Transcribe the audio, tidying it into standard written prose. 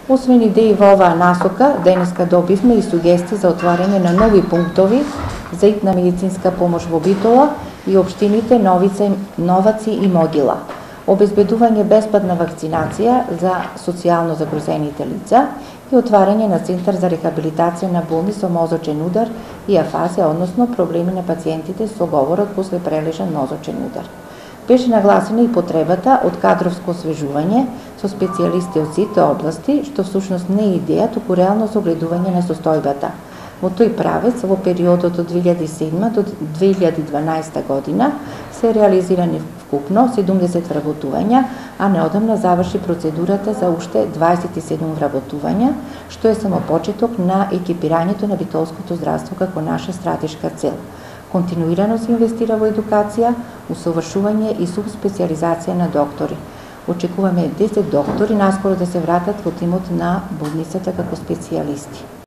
Освен идеи во оваа насока, денеска добивме и сугестии за отварање на нови пунктови за итна медицинска помош во Битола и општините Новаци и Могила, обезбедување бесплатна вакцинација за социјално загрозените лица и отварање на центар за рехабилитација на болни со мозочен удар и афазија, односно проблеми на пациентите со говорот после прележан мозочен удар. Беше нагласена и потребата од кадровско освежување со специјалисти од сите области, што всушност не е идеја, туку реално согледување на состојбата. Во тој правец, во периодот од 2007 до 2012 година, се реализирани вкупно 70 вработувања, а неодамна заврши процедурата за уште 27 вработувања, што е само почеток на екипирањето на битолското здравство како наша стратешка цел. Континуирано се инвестира во едукација, усовршување и субспецијализација на доктори. Очекуваме 10 доктори наскоро да се вратат во тимот на болницата како специјалисти.